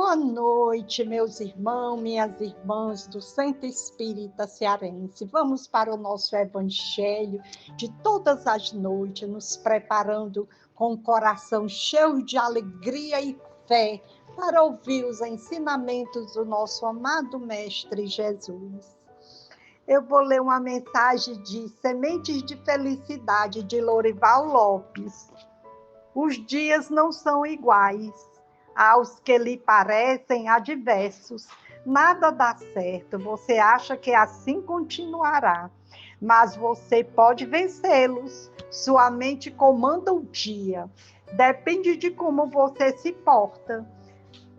Boa noite, meus irmãos, minhas irmãs do Centro Espírita Cearense. Vamos para o nosso Evangelho de todas as noites, nos preparando com o coração cheio de alegria e fé para ouvir os ensinamentos do nosso amado Mestre Jesus. Eu vou ler uma mensagem de Sementes de Felicidade, de Lorival Lopes. Os dias não são iguais aos que lhe parecem adversos. Nada dá certo, você acha que assim continuará, mas você pode vencê-los. Sua mente comanda o dia, depende de como você se porta.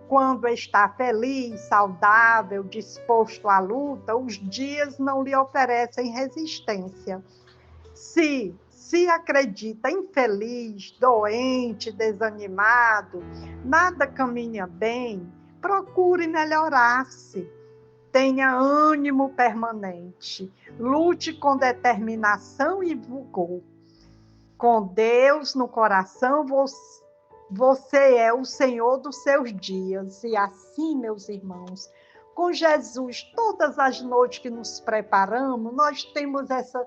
Quando está feliz, saudável, disposto à luta, os dias não lhe oferecem resistência. Se acredita infeliz, doente, desanimado, nada caminha bem, procure melhorar-se. Tenha ânimo permanente, lute com determinação e vigor. Com Deus no coração, você é o Senhor dos seus dias. E assim, meus irmãos, com Jesus, todas as noites que nos preparamos, nós temos essa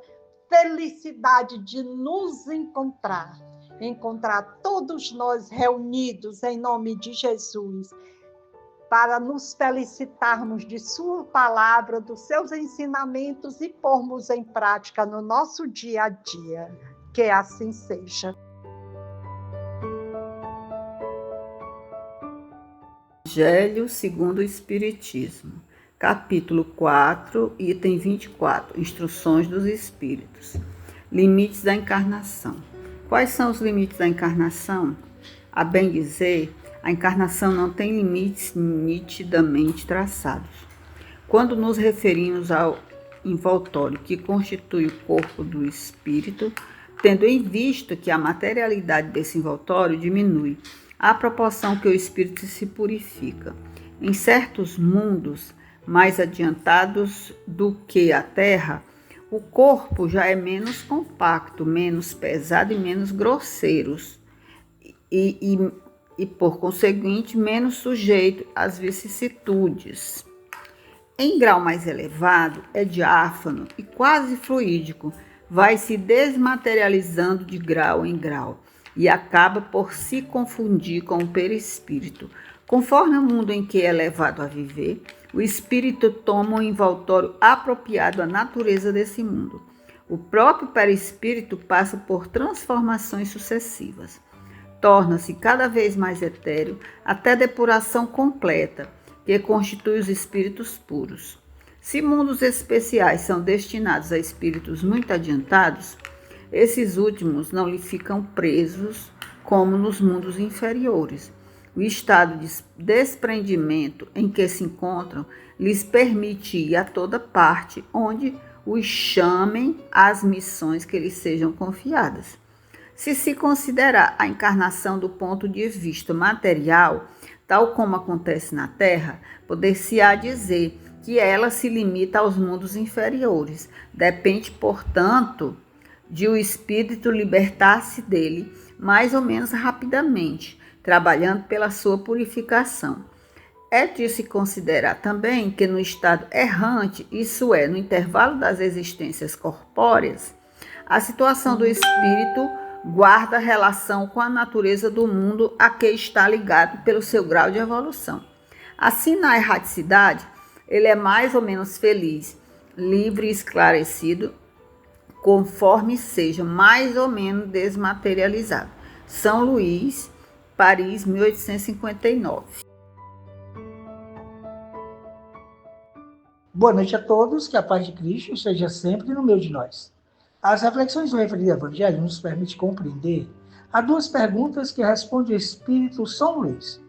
felicidade de nos encontrar todos nós reunidos em nome de Jesus, para nos felicitarmos de sua palavra, dos seus ensinamentos e pormos em prática no nosso dia a dia. Que assim seja. Evangelho segundo o Espiritismo, capítulo 4, item 24, Instruções dos Espíritos. Limites da encarnação. Quais são os limites da encarnação? A bem dizer, a encarnação não tem limites nitidamente traçados. Quando nos referimos ao envoltório que constitui o corpo do espírito, tendo em vista que a materialidade desse envoltório diminui à proporção que o espírito se purifica. Em certos mundos mais adiantados do que a Terra, o corpo já é menos compacto, menos pesado e menos grosseiro, e por conseguinte, menos sujeito às vicissitudes. Em grau mais elevado, é diáfano e quase fluídico, vai se desmaterializando de grau em grau e acaba por se confundir com o perispírito. Conforme o mundo em que é levado a viver, o espírito toma um envoltório apropriado à natureza desse mundo. O próprio perispírito passa por transformações sucessivas. Torna-se cada vez mais etéreo até depuração completa, que constitui os espíritos puros. Se mundos especiais são destinados a espíritos muito adiantados, esses últimos não lhe ficam presos como nos mundos inferiores. O estado de desprendimento em que se encontram lhes permite ir a toda parte onde os chamem às missões que lhes sejam confiadas. Se se considerar a encarnação do ponto de vista material, tal como acontece na Terra, poder-se-á dizer que ela se limita aos mundos inferiores. Depende, portanto, de o espírito libertar-se dele mais ou menos rapidamente, trabalhando pela sua purificação. É de se considerar também que no estado errante, isso é, no intervalo das existências corpóreas, a situação do espírito guarda relação com a natureza do mundo a que está ligado pelo seu grau de evolução. Assim, na erraticidade, ele é mais ou menos feliz, livre e esclarecido, conforme seja mais ou menos desmaterializado. São Luís, Paris, 1859. Boa noite a todos, que a paz de Cristo seja sempre no meio de nós. As reflexões do referido Evangelho nos permitem compreender as duas perguntas que responde o Espírito São Luís.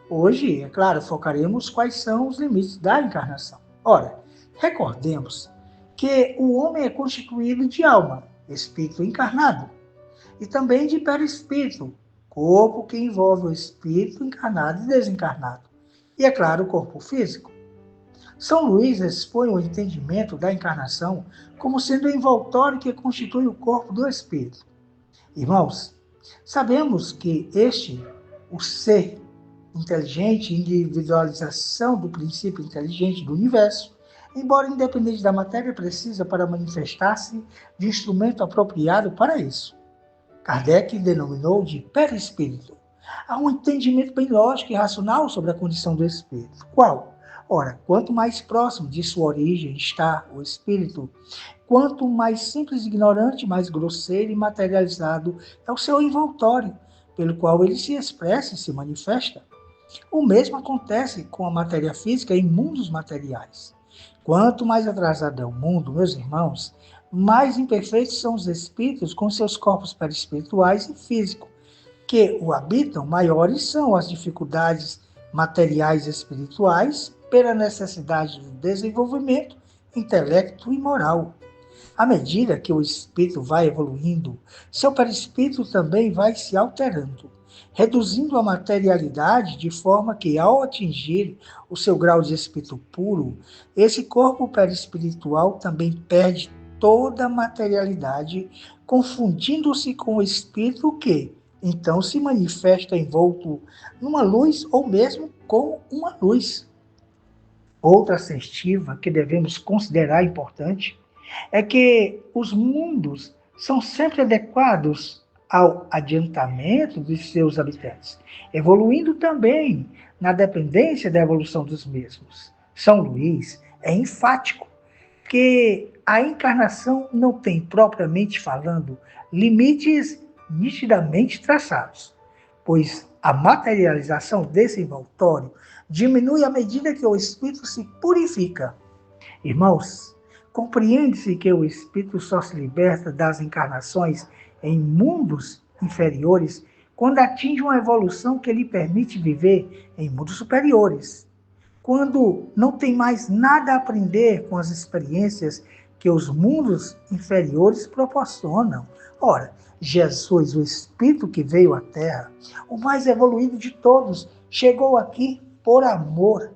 Hoje, é claro, focaremos quais são os limites da encarnação. Ora, recordemos que o homem é constituído de alma, espírito encarnado, e também de perispírito, corpo que envolve o espírito encarnado e desencarnado, e, é claro, o corpo físico. São Luís expõe o entendimento da encarnação como sendo o envoltório que constitui o corpo do espírito. Irmãos, sabemos que o ser inteligente, individualização do princípio inteligente do universo, embora independente da matéria precisa para manifestar-se de instrumento apropriado para isso. Kardec denominou de perispírito. Há um entendimento bem lógico e racional sobre a condição do espírito. Qual? Ora, quanto mais próximo de sua origem está o espírito, quanto mais simples e ignorante, mais grosseiro e materializado é o seu envoltório, pelo qual ele se expressa e se manifesta. O mesmo acontece com a matéria física em mundos materiais. Quanto mais atrasado é o mundo, meus irmãos, mais imperfeitos são os espíritos com seus corpos perispirituais e físicos, que o habitam, maiores são as dificuldades materiais e espirituais pela necessidade do desenvolvimento intelecto e moral. À medida que o espírito vai evoluindo, seu perispírito também vai se alterando, reduzindo a materialidade de forma que, ao atingir o seu grau de espírito puro, esse corpo perispiritual também perde toda a materialidade, confundindo-se com o espírito que, então, se manifesta envolto numa luz ou mesmo com uma luz. Outra assertiva que devemos considerar importante é que os mundos são sempre adequados ao adiantamento dos seus habitantes, evoluindo também na dependência da evolução dos mesmos. São Luís é enfático que a encarnação não tem, propriamente falando, limites nitidamente traçados, pois a materialização desse envoltório diminui à medida que o espírito se purifica. Irmãos, compreende-se que o espírito só se liberta das encarnações em mundos inferiores quando atinge uma evolução que lhe permite viver em mundos superiores. Quando não tem mais nada a aprender com as experiências que os mundos inferiores proporcionam. Ora, Jesus, o Espírito que veio à Terra, o mais evoluído de todos, chegou aqui por amor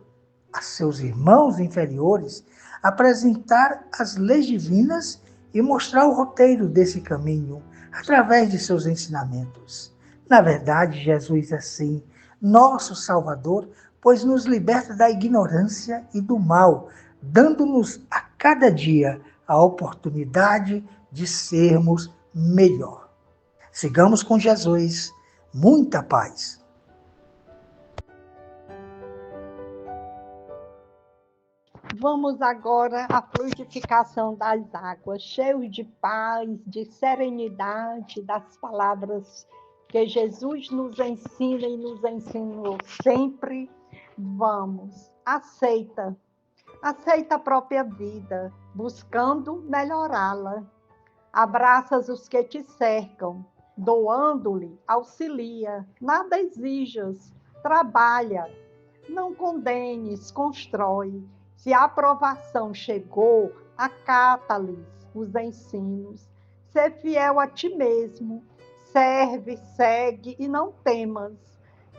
a seus irmãos inferiores, apresentar as leis divinas e mostrar o roteiro desse caminho através de seus ensinamentos. Na verdade, Jesus é sim nosso Salvador, pois nos liberta da ignorância e do mal, dando-nos a cada dia a oportunidade de sermos melhor. Sigamos com Jesus. Muita paz. Vamos agora à fluidificação das águas, cheios de paz, de serenidade, das palavras que Jesus nos ensina e nos ensinou sempre. Vamos, aceita a própria vida, buscando melhorá-la. Abraças os que te cercam, doando-lhe, auxilia, nada exijas, trabalha, não condenes, constrói. Se a aprovação chegou, acata-lhes os ensinos. Sê fiel a ti mesmo, serve, segue e não temas.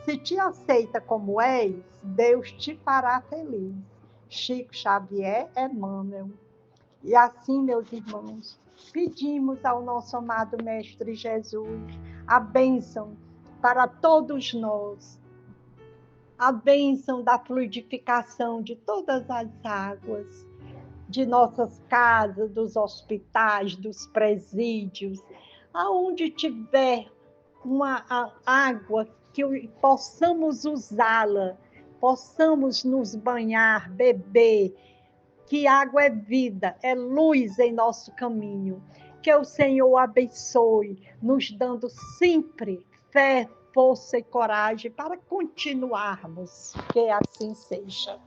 Se te aceita como és, Deus te fará feliz. Chico Xavier, Emmanuel. E assim, meus irmãos, pedimos ao nosso amado Mestre Jesus a bênção para todos nós, a bênção da fluidificação de todas as águas, de nossas casas, dos hospitais, dos presídios, aonde tiver uma água que possamos usá-la, possamos nos banhar, beber, que água é vida, é luz em nosso caminho. Que o Senhor abençoe, nos dando sempre fé, força e coragem para continuarmos. Que assim seja.